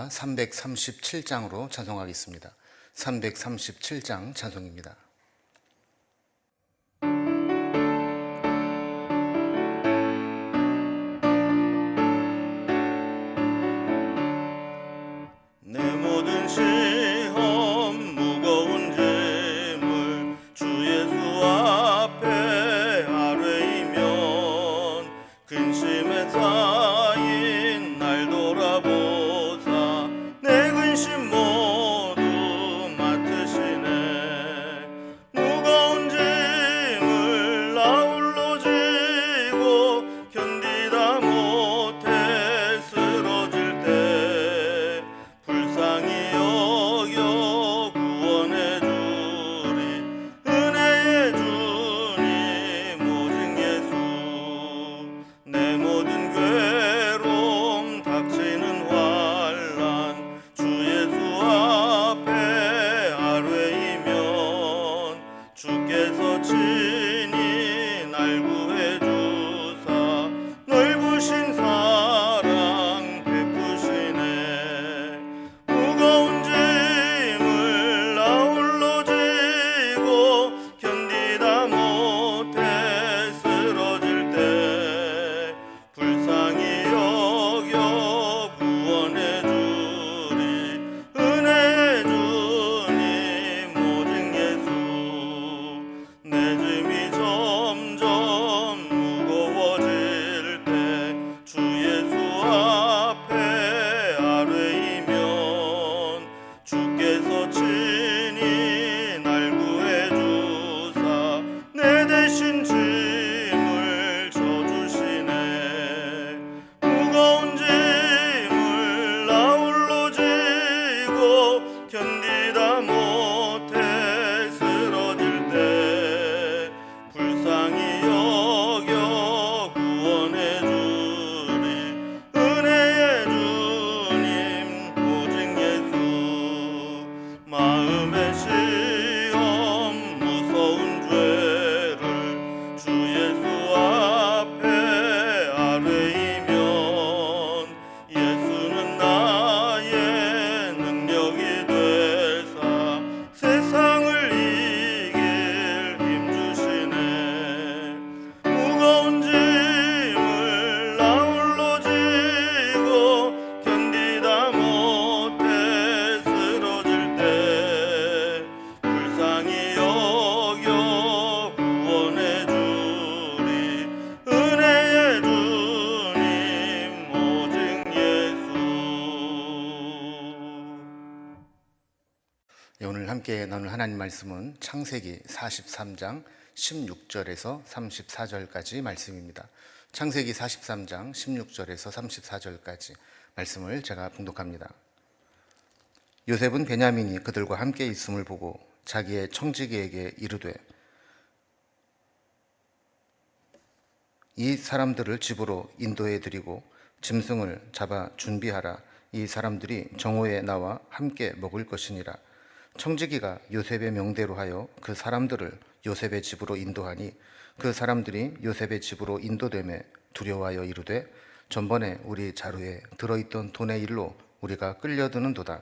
찬송가 337장으로 찬송하겠습니다. 337장 찬송입니다. 내 모든 시험 무거운 짐을 주 예수 앞에 아뢰이면 근심에 쌓인 날 돌아보사 내 근심 모두 맡으시네. 무거운 짐을 나홀로 지고 견디다 못해 쓰러질 때 불쌍히 여겨 구원해 주리 은혜의 주님 오직 예수. 내 모든 괴로움 닥치는 환난 주 예수 앞에 아뢰이면 주께서 친히 날 구해 주사 넓으신 사랑 베푸시네. 무거운 짐을 나홀로 지고 견디다 못해 쓰러질 때 불쌍히 여겨 구원해 주리 은혜의 주님 오직 예수. 내 짐이 점점 무거워질 때 주 예수 앞에 아뢰이면 주께서 친히 날 구해 주사 내 대신 짐을 져주시네. 무거운 짐을 나홀로 지고 견디다 못해 쓰러질 때 불쌍히 여겨 구원해 주리 은혜의 주님 오직 예수. 마음의 시험 무서운 죄를 주 예수 앞에 아뢰이면 예수는 나의 능력이 되사 세상을 이길 힘 주시네. 무거운 짐을 나홀로 지고 견디다 못해 쓰러질 때 불쌍히 여겨 구원해 주리 은혜의 주님 오직 예수. 오늘 함께 나눌 하나님 말씀은 창세기 43장 16절에서 34절까지 말씀입니다. 창세기 43장 16절에서 34절까지 말씀을 제가 봉독합니다. 요셉은 베냐민이 그들과 함께 있음을 보고 자기의 청지기에게 이르되 이 사람들을 집으로 인도해 드리고 짐승을 잡아 준비하라. 이 사람들이 정오에 나와 함께 먹을 것이니라. 청지기가 요셉의 명대로 하여 그 사람들을 요셉의 집으로 인도하니 그 사람들이 요셉의 집으로 인도되매 두려워하여 이르되 전번에 우리 자루에 들어있던 돈의 일로 우리가 끌려드는도다.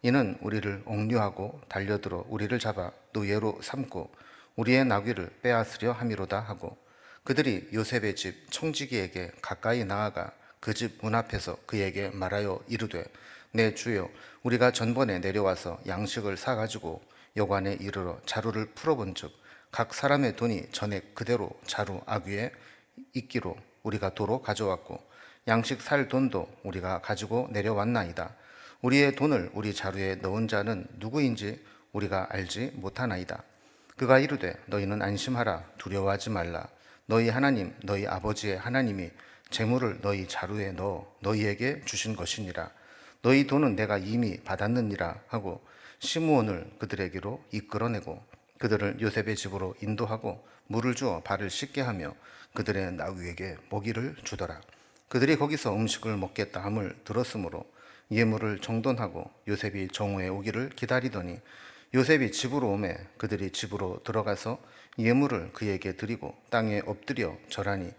이는 우리를 억류하고 달려들어 우리를 잡아 노예로 삼고 우리의 나귀를 빼앗으려 함이로다 하고 그들이 요셉의 집 청지기에게 가까이 나아가 그 집 문 앞에서 그에게 말하여 이르되 내 주여 우리가 전번에 내려와서 양식을 사가지고 여관에 이르러 자루를 풀어본즉 각 사람의 돈이 전에 그대로 자루 아귀에 있기로 우리가 도로 가져왔고 양식 살 돈도 우리가 가지고 내려왔나이다. 우리의 돈을 우리 자루에 넣은 자는 누구인지 우리가 알지 못하나이다. 그가 이르되 너희는 안심하라. 두려워하지 말라. 너희 하나님 너희 아버지의 하나님이 재물을 너희 자루에 넣어 너희에게 주신 것이니라. 너희 돈은 내가 이미 받았느니라 하고 시므온을 그들에게로 이끌어내고 그들을 요셉의 집으로 인도하고 물을 주어 발을 씻게 하며 그들의 나귀에게 먹이를 주더라. 그들이 거기서 음식을 먹겠다 함을 들었으므로 예물을 정돈하고 요셉이 정오에 오기를 기다리더니 요셉이 집으로 오매 그들이 집으로 들어가서 예물을 그에게 드리고 땅에 엎드려 절하니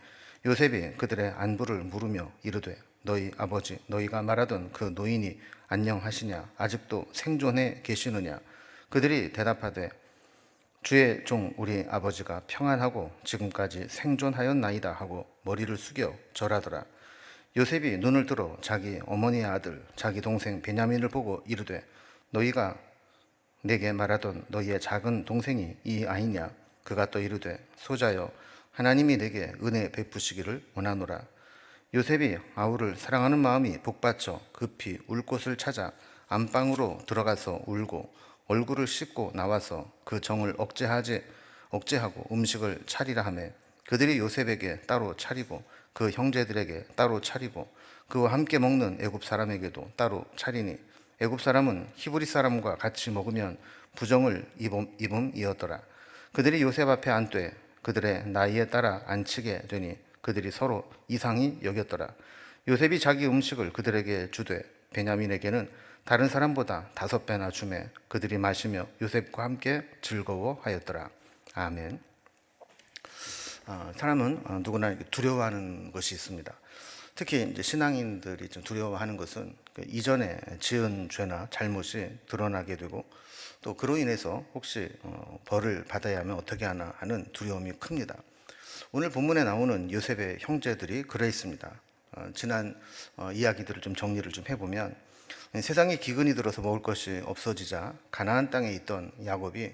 요셉이 그들의 안부를 물으며 이르되 너희 아버지 너희가 말하던 그 노인이 안녕하시냐? 아직도 생존해 계시느냐? 그들이 대답하되 주의 종 우리 아버지가 평안하고 지금까지 생존하였나이다 하고 머리를 숙여 절하더라. 요셉이 눈을 들어 자기 어머니의 아들 자기 동생 베냐민을 보고 이르되 너희가 내게 말하던 너희의 작은 동생이 이 아이냐? 그가 또 이르되 소자여 하나님이 내게 은혜 베푸시기를 원하노라. 요셉이 아우를 사랑하는 마음이 복받쳐 급히 울 곳을 찾아 안방으로 들어가서 울고 얼굴을 씻고 나와서 그 정을 억제하고 음식을 차리라 하매 그들이 요셉에게 따로 차리고 그 형제들에게 따로 차리고 그와 함께 먹는 애굽 사람에게도 따로 차리니 애굽 사람은 히브리 사람과 같이 먹으면 부정을 입음이었더라. 그들이 요셉 앞에 앉되 그들의 나이에 따라 앉히게 되니 그들이 서로 이상히 여겼더라. 요셉이 자기 음식을 그들에게 주되 베냐민에게는 다른 사람보다 5배나 주매 그들이 마시며 요셉과 함께 즐거워하였더라. 아멘. 사람은 누구나 두려워하는 것이 있습니다. 특히 이제 신앙인들이 좀 두려워하는 것은 그 이전에 지은 죄나 잘못이 드러나게 되고 또 그로 인해서 혹시 벌을 받아야 하면 어떻게 하나 하는 두려움이 큽니다. 오늘 본문에 나오는 요셉의 형제들이 그래 있습니다. 지난 이야기들을 좀 정리를 좀 해보면 세상에 기근이 들어서 먹을 것이 없어지자 가나안 땅에 있던 야곱이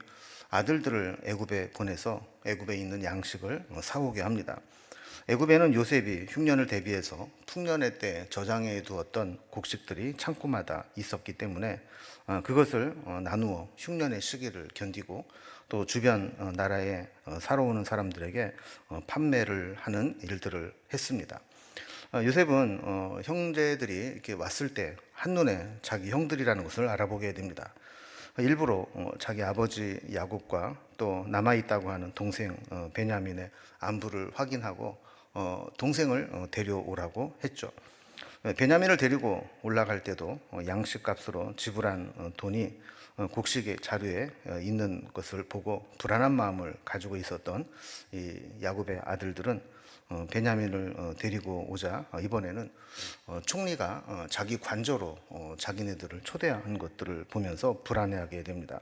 아들들을 애굽에 보내서 애굽에 있는 양식을 사오게 합니다. 애굽에는 요셉이 흉년을 대비해서 풍년의 때 저장해 두었던 곡식들이 창고마다 있었기 때문에 그것을 나누어 흉년의 시기를 견디고 또 주변 나라에 살아오는 사람들에게 판매를 하는 일들을 했습니다. 요셉은 형제들이 이렇게 왔을 때 한눈에 자기 형들이라는 것을 알아보게 됩니다. 일부러 자기 아버지 야곱과 또 남아있다고 하는 동생 베냐민의 안부를 확인하고 동생을 데려오라고 했죠. 베냐민을 데리고 올라갈 때도 양식값으로 지불한 돈이 곡식의 자루에 있는 것을 보고 불안한 마음을 가지고 있었던 이 야곱의 아들들은 베냐민을 데리고 오자 이번에는 총리가 자기 관저로 자기네들을 초대한 것들을 보면서 불안해하게 됩니다.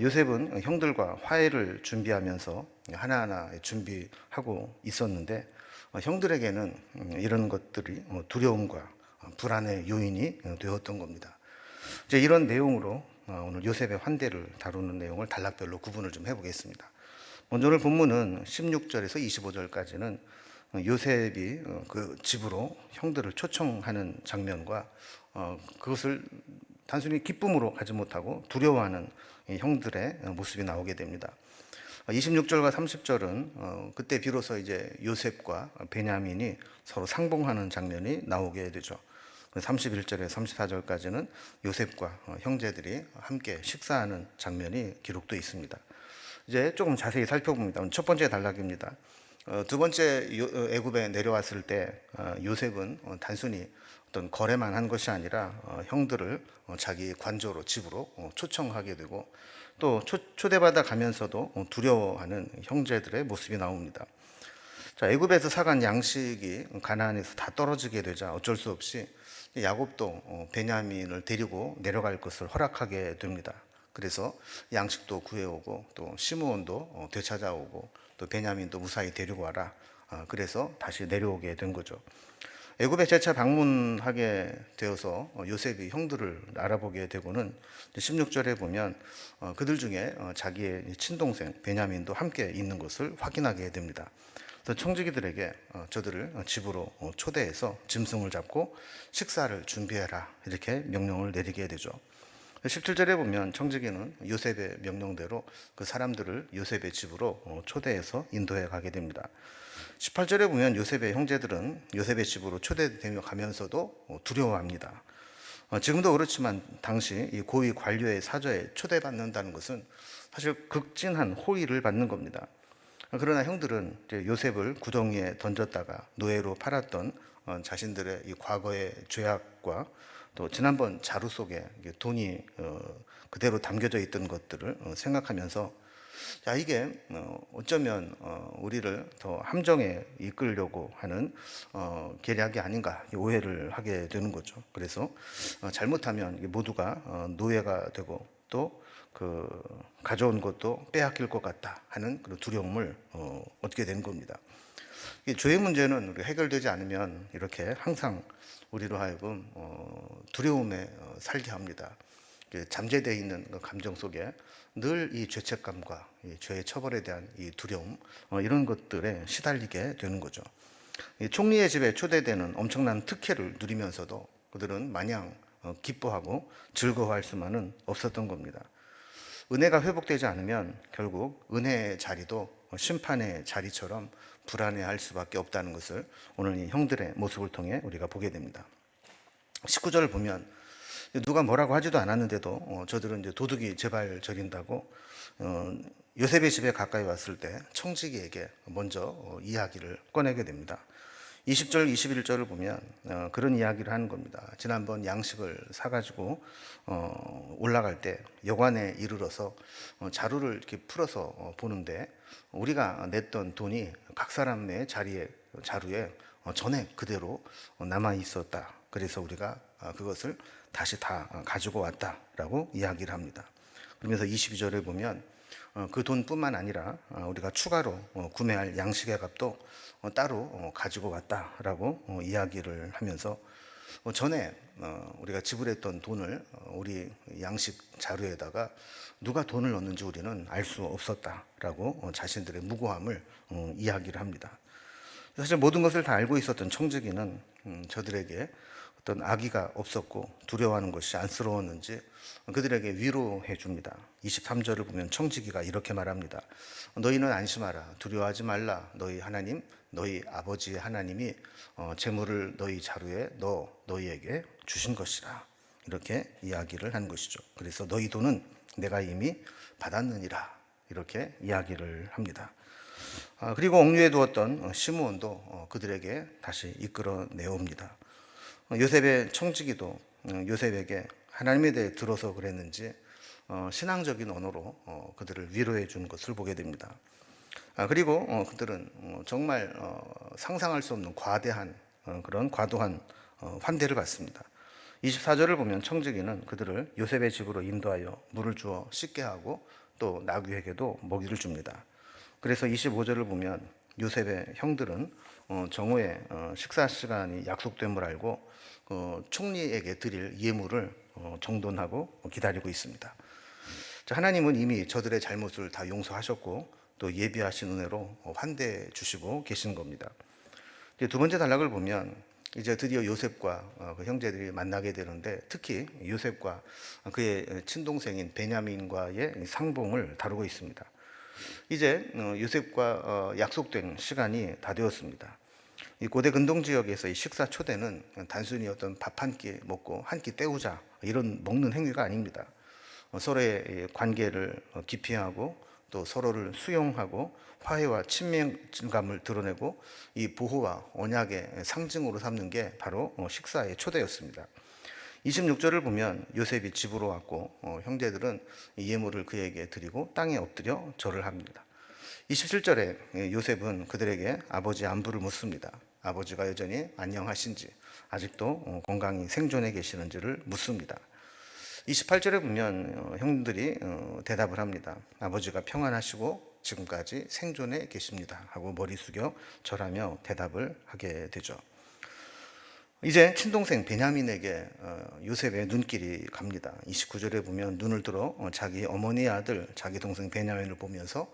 요셉은 형들과 화해를 준비하면서 하나하나 준비하고 있었는데 형들에게는 이런 것들이 두려움과 불안의 요인이 되었던 겁니다. 이제 이런 내용으로 오늘 요셉의 환대를 다루는 내용을 단락별로 구분을 좀 해보겠습니다. 먼저 오늘 본문은 16절에서 25절까지는 요셉이 그 집으로 형들을 초청하는 장면과 그것을 단순히 기쁨으로 가지 못하고 두려워하는 형들의 모습이 나오게 됩니다. 26절과 30절은 그때 비로소 이제 요셉과 베냐민이 서로 상봉하는 장면이 나오게 되죠. 31절에서 34절까지는 요셉과 형제들이 함께 식사하는 장면이 기록되어 있습니다. 이제 조금 자세히 살펴봅니다. 첫 번째 단락입니다. 두 번째 애굽에 내려왔을 때 요셉은 단순히 어떤 거래만 한 것이 아니라 형들을 자기 관저로 집으로 초청하게 되고 또 초대받아 가면서도 두려워하는 형제들의 모습이 나옵니다. 자, 애굽에서 사간 양식이 가나안에서 다 떨어지게 되자 어쩔 수 없이 야곱도 베냐민을 데리고 내려갈 것을 허락하게 됩니다. 그래서 양식도 구해오고 또 시므온도 되찾아오고 또 베냐민도 무사히 데리고 와라. 그래서 다시 내려오게 된 거죠. 애굽에 재차 방문하게 되어서 요셉이 형들을 알아보게 되고는 16절에 보면 그들 중에 자기의 친동생 베냐민도 함께 있는 것을 확인하게 됩니다. 청지기들에게 저들을 집으로 초대해서 짐승을 잡고 식사를 준비해라 이렇게 명령을 내리게 되죠. 17절에 보면 청지기는 요셉의 명령대로 그 사람들을 요셉의 집으로 초대해서 인도해 가게 됩니다. 18절에 보면 요셉의 형제들은 요셉의 집으로 초대되며 가면서도 두려워합니다. 지금도 그렇지만 당시 이 고위 관료의 사저에 초대받는다는 것은 사실 극진한 호의를 받는 겁니다. 그러나 형들은 요셉을 구덩이에 던졌다가 노예로 팔았던 자신들의 이 과거의 죄악과 또 지난번 자루 속에 돈이 그대로 담겨져 있던 것들을 생각하면서 자, 이게 어쩌면 우리를 더 함정에 이끌려고 하는 계략이 아닌가 오해를 하게 되는 거죠. 그래서 잘못하면 이게 모두가 노예가 되고 또 그 가져온 것도 빼앗길 것 같다 하는 그런 두려움을 얻게 되는 겁니다. 이 죄의 문제는 우리가 해결되지 않으면 이렇게 항상 우리로 하여금 두려움에 살게 합니다. 잠재되어 있는 그 감정 속에 늘 이 죄책감과 이 죄의 처벌에 대한 이 두려움 이런 것들에 시달리게 되는 거죠. 이 총리의 집에 초대되는 엄청난 특혜를 누리면서도 그들은 마냥 기뻐하고 즐거워할 수만은 없었던 겁니다. 은혜가 회복되지 않으면 결국 은혜의 자리도 심판의 자리처럼 불안해할 수밖에 없다는 것을 오늘 이 형들의 모습을 통해 우리가 보게 됩니다. 19절을 보면 누가 뭐라고 하지도 않았는데도 저들은 이제 도둑이 제발 저린다고 요셉의 집에 가까이 왔을 때 청지기에게 먼저 이야기를 꺼내게 됩니다. 20절, 21절을 보면 그런 이야기를 하는 겁니다. 지난번 양식을 사가지고 올라갈 때 여관에 이르러서 자루를 이렇게 풀어서 보는데 우리가 냈던 돈이 각 사람의 자루에 전에 그대로 남아 있었다. 그래서 우리가 그것을 다시 다 가지고 왔다라고 이야기를 합니다. 그러면서 22절에 보면 그 돈뿐만 아니라 우리가 추가로 구매할 양식의 값도 따로 가지고 왔다라고 이야기를 하면서 전에 우리가 지불했던 돈을 우리 양식 자루에다가 누가 돈을 넣었는지 우리는 알 수 없었다라고 자신들의 무고함을 이야기를 합니다. 사실 모든 것을 다 알고 있었던 청지기는 저들에게 어떤 악의가 없었고 두려워하는 것이 안쓰러웠는지 그들에게 위로해 줍니다. 23절을 보면 청지기가 이렇게 말합니다. 너희는 안심하라. 두려워하지 말라. 너희 하나님, 너희 아버지의 하나님이 재물을 너희 자루에 너희에게 주신 것이라. 이렇게 이야기를 한 것이죠. 그래서 너희 돈은 내가 이미 받았느니라. 이렇게 이야기를 합니다. 그리고 옥류에 두었던 시므온도 그들에게 다시 이끌어 내옵니다. 요셉의 청지기도 요셉에게 하나님에 대해 들어서 그랬는지 신앙적인 언어로 그들을 위로해 주는 것을 보게 됩니다. 그리고 그들은 정말 상상할 수 없는 과대한 그런 과도한 환대를 받습니다. 24절을 보면 청지기는 그들을 요셉의 집으로 인도하여 물을 주어 씻게 하고 또 나귀에게도 먹이를 줍니다. 그래서 25절을 보면 요셉의 형들은 정오에 식사 시간이 약속됨을 알고 총리에게 드릴 예물을 정돈하고 기다리고 있습니다. 하나님은 이미 저들의 잘못을 다 용서하셨고 또 예비하신 은혜로 환대해 주시고 계신 겁니다. 두 번째 단락을 보면 이제 드디어 요셉과 그 형제들이 만나게 되는데 특히 요셉과 그의 친동생인 베냐민과의 상봉을 다루고 있습니다. 이제 요셉과 약속된 시간이 다 되었습니다. 이 고대 근동 지역에서 이 식사 초대는 단순히 어떤 밥 한 끼 먹고 한 끼 때우자 이런 먹는 행위가 아닙니다. 서로의 관계를 기피하고 또 서로를 수용하고 화해와 친밀감을 드러내고 이 보호와 언약의 상징으로 삼는 게 바로 식사의 초대였습니다. 26절을 보면 요셉이 집으로 왔고 형제들은 예물을 그에게 드리고 땅에 엎드려 절을 합니다. 27절에 요셉은 그들에게 아버지 안부를 묻습니다. 아버지가 여전히 안녕하신지 아직도 건강히 생존해 계시는지를 묻습니다. 28절에 보면 형들이 대답을 합니다. 아버지가 평안하시고 지금까지 생존해 계십니다 하고 머리 숙여 절하며 대답을 하게 되죠. 이제 친동생 베냐민에게 요셉의 눈길이 갑니다. 29절에 보면 눈을 들어 자기 어머니의 아들 자기 동생 베냐민을 보면서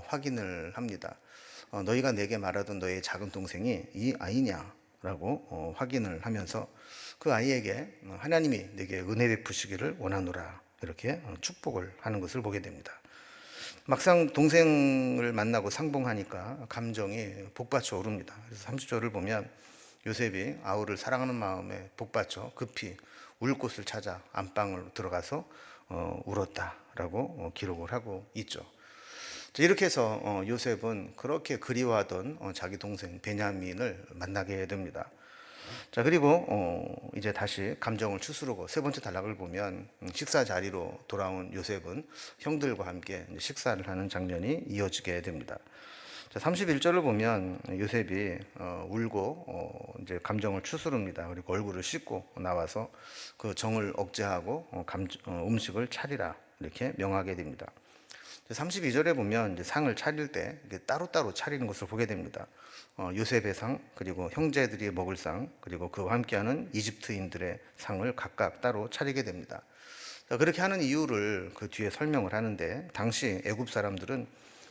확인을 합니다. 너희가 내게 말하던 너의 작은 동생이 이 아이냐라고 확인을 하면서 그 아이에게 하나님이 내게 은혜 베푸시기를 원하노라 이렇게 축복을 하는 것을 보게 됩니다. 막상 동생을 만나고 상봉하니까 감정이 복받쳐 오릅니다. 그래서 30절을 보면 요셉이 아우를 사랑하는 마음에 복받쳐 급히 울 곳을 찾아 안방으로 들어가서 울었다라고 기록을 하고 있죠. 이렇게 해서 요셉은 그렇게 그리워하던 자기 동생 베냐민을 만나게 됩니다. 자, 그리고 이제 다시 감정을 추스르고 세 번째 단락을 보면 식사 자리로 돌아온 요셉은 형들과 함께 이제 식사를 하는 장면이 이어지게 됩니다. 자, 31절을 보면 요셉이 울고 이제 감정을 추스릅니다. 그리고 얼굴을 씻고 나와서 그 정을 억제하고 음식을 차리라 이렇게 명하게 됩니다. 32절에 보면 이제 상을 차릴 때 따로따로 차리는 것을 보게 됩니다. 요셉의 상, 그리고 형제들이 먹을 상, 그리고 그와 함께하는 이집트인들의 상을 각각 따로 차리게 됩니다. 그렇게 하는 이유를 그 뒤에 설명을 하는데, 당시 애굽 사람들은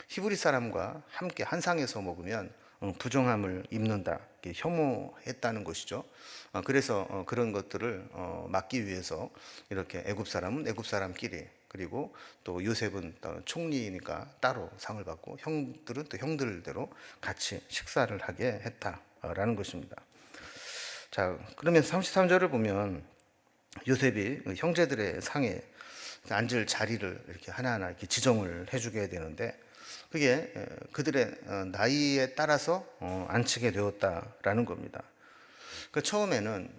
히브리 사람과 함께 한 상에서 먹으면 부정함을 입는다, 혐오했다는 것이죠. 그래서 그런 것들을 막기 위해서 이렇게 애굽 사람은 애굽 사람끼리, 그리고 또 요셉은 총리니까 따로 상을 받고 형들은 또 형들대로 같이 식사를 하게 했다라는 것입니다. 자, 그러면 33절을 보면 요셉이 형제들의 상에 앉을 자리를 이렇게 하나하나 이렇게 지정을 해주게 되는데, 그게 그들의 나이에 따라서 앉히게 되었다라는 겁니다. 그 처음에는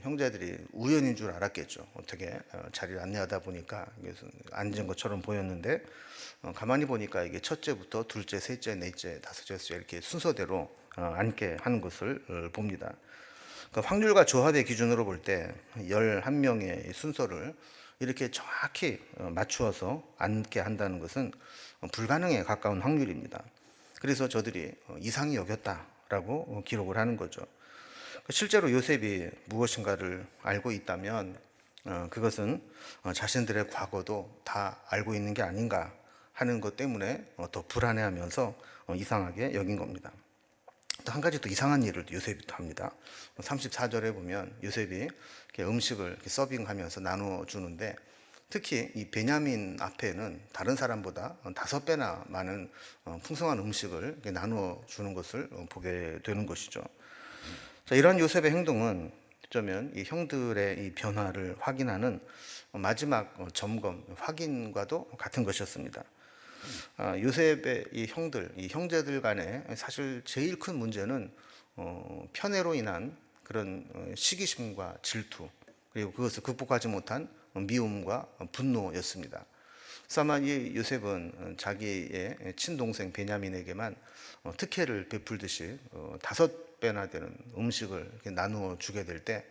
형제들이 우연인 줄 알았겠죠. 어떻게 자리를 안내하다 보니까 앉은 것처럼 보였는데, 가만히 보니까 이게 첫째부터 둘째, 셋째, 넷째, 다섯째 이렇게 순서대로 앉게 하는 것을 봅니다. 그 확률과 조합의 기준으로 볼 때 11명의 순서를 이렇게 정확히 맞추어서 앉게 한다는 것은 불가능에 가까운 확률입니다. 그래서 저들이 이상히 여겼다라고 기록을 하는 거죠. 실제로 요셉이 무엇인가를 알고 있다면 그것은 자신들의 과거도 다 알고 있는 게 아닌가 하는 것 때문에 더 불안해하면서 이상하게 여긴 겁니다. 또 한 가지 또 이상한 일을 요셉이 또 합니다. 34절에 보면 요셉이 이렇게 음식을 이렇게 서빙하면서 나눠주는데, 특히 이 베냐민 앞에는 다른 사람보다 5배나 많은 풍성한 음식을 이렇게 나눠주는 것을 보게 되는 것이죠. 자, 이런 요셉의 행동은 어쩌면 이 형들의 이 변화를 확인하는 마지막 점검, 확인과도 같은 것이었습니다. 요셉의 이 형들, 이 형제들 간에 사실 제일 큰 문제는 편애로 인한 그런 시기심과 질투, 그리고 그것을 극복하지 못한 미움과 분노였습니다. 그래서 아마 이 요셉은 자기의 친동생 베냐민에게만 특혜를 베풀듯이 5배나 되는 음식을 이렇게 나누어 주게 될 때,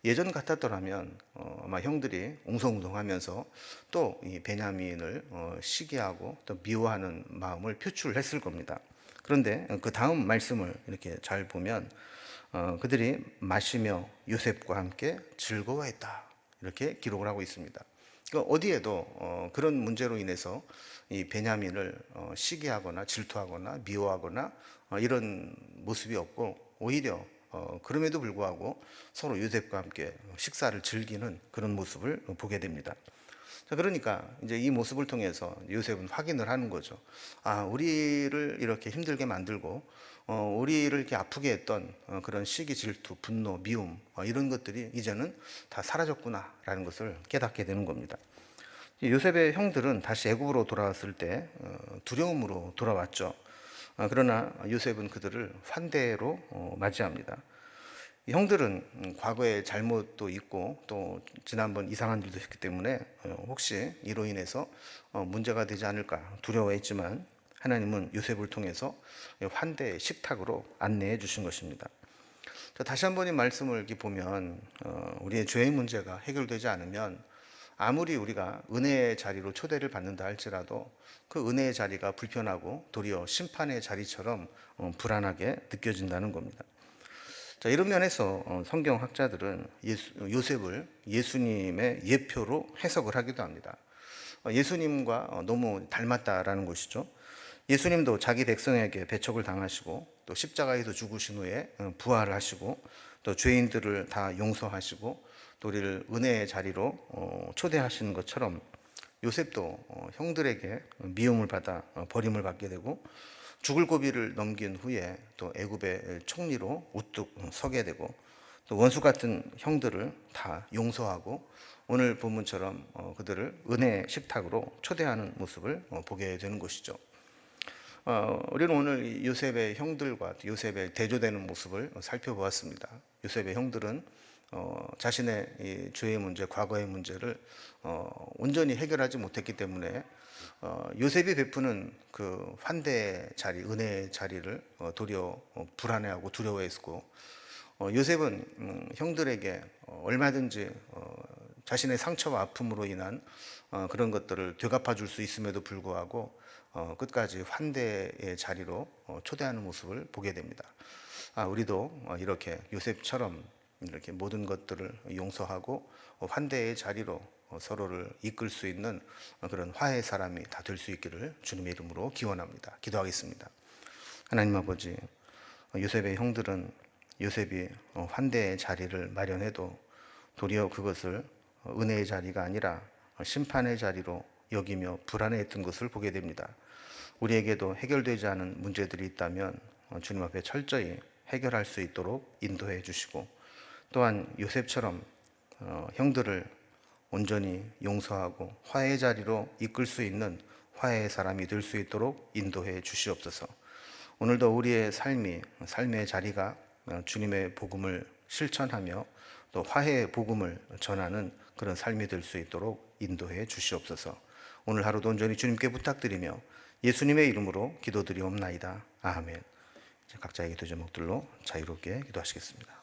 예전 같았더라면 아마 형들이 웅성웅성하면서 또 이 베냐민을 시기하고 또 미워하는 마음을 표출했을 겁니다. 그런데 그 다음 말씀을 이렇게 잘 보면 그들이 마시며 요셉과 함께 즐거워했다 이렇게 기록을 하고 있습니다. 그러니까 어디에도 그런 문제로 인해서 이 베냐민을 시기하거나 질투하거나 미워하거나 이런 모습이 없고, 오히려 그럼에도 불구하고 서로 요셉과 함께 식사를 즐기는 그런 모습을 보게 됩니다. 자, 그러니까 이제 이 모습을 통해서 요셉은 확인을 하는 거죠. 아, 우리를 이렇게 힘들게 만들고 우리를 이렇게 아프게 했던 그런 시기, 질투, 분노, 미움 이런 것들이 이제는 다 사라졌구나라는 것을 깨닫게 되는 겁니다. 요셉의 형들은 다시 애굽으로 돌아왔을 때 두려움으로 돌아왔죠. 그러나 요셉은 그들을 환대로 맞이합니다. 형들은 과거에 잘못도 있고 또 지난번 이상한 일도 했기 때문에 혹시 이로 인해서 문제가 되지 않을까 두려워했지만, 하나님은 요셉을 통해서 환대의 식탁으로 안내해 주신 것입니다. 다시 한번 이 말씀을 이렇게 보면 우리의 죄의 문제가 해결되지 않으면 아무리 우리가 은혜의 자리로 초대를 받는다 할지라도 그 은혜의 자리가 불편하고 도리어 심판의 자리처럼 불안하게 느껴진다는 겁니다. 자, 이런 면에서 성경학자들은 요셉을 예수님의 예표로 해석을 하기도 합니다. 예수님과 너무 닮았다라는 것이죠. 예수님도 자기 백성에게 배척을 당하시고 또 십자가에서 죽으신 후에 부활을 하시고 또 죄인들을 다 용서하시고 또 우리를 은혜의 자리로 초대하시는 것처럼, 요셉도 형들에게 미움을 받아 버림을 받게 되고 죽을 고비를 넘긴 후에 또 애굽의 총리로 우뚝 서게 되고, 또 원수 같은 형들을 다 용서하고 오늘 본문처럼 그들을 은혜의 식탁으로 초대하는 모습을 보게 되는 것이죠. 우리는 오늘 이 요셉의 형들과 요셉의 대조되는 모습을 살펴보았습니다. 요셉의 형들은 자신의 이 죄의 문제, 과거의 문제를 온전히 해결하지 못했기 때문에 요셉이 베푸는 그 환대의 자리, 은혜의 자리를 도리어 불안해하고 두려워했고, 요셉은 형들에게 얼마든지 자신의 상처와 아픔으로 인한 그런 것들을 되갚아 줄 수 있음에도 불구하고 끝까지 환대의 자리로 초대하는 모습을 보게 됩니다. 우리도 이렇게 요셉처럼 이렇게 모든 것들을 용서하고 환대의 자리로 서로를 이끌 수 있는 그런 화해의 사람이 다 될 수 있기를 주님의 이름으로 기원합니다. 기도하겠습니다. 하나님 아버지, 요셉의 형들은 요셉이 환대의 자리를 마련해도 도리어 그것을 은혜의 자리가 아니라 심판의 자리로 여기며 불안해했던 것을 보게 됩니다. 우리에게도 해결되지 않은 문제들이 있다면 주님 앞에 철저히 해결할 수 있도록 인도해 주시고, 또한 요셉처럼 형들을 온전히 용서하고 화해의 자리로 이끌 수 있는 화해의 사람이 될 수 있도록 인도해 주시옵소서. 오늘도 우리의 삶의 자리가 주님의 복음을 실천하며 또 화해의 복음을 전하는 그런 삶이 될 수 있도록 인도해 주시옵소서. 오늘 하루도 온전히 주님께 부탁드리며 예수님의 이름으로 기도드리옵나이다. 아멘. 각자의 기도 제목들로 자유롭게 기도하시겠습니다.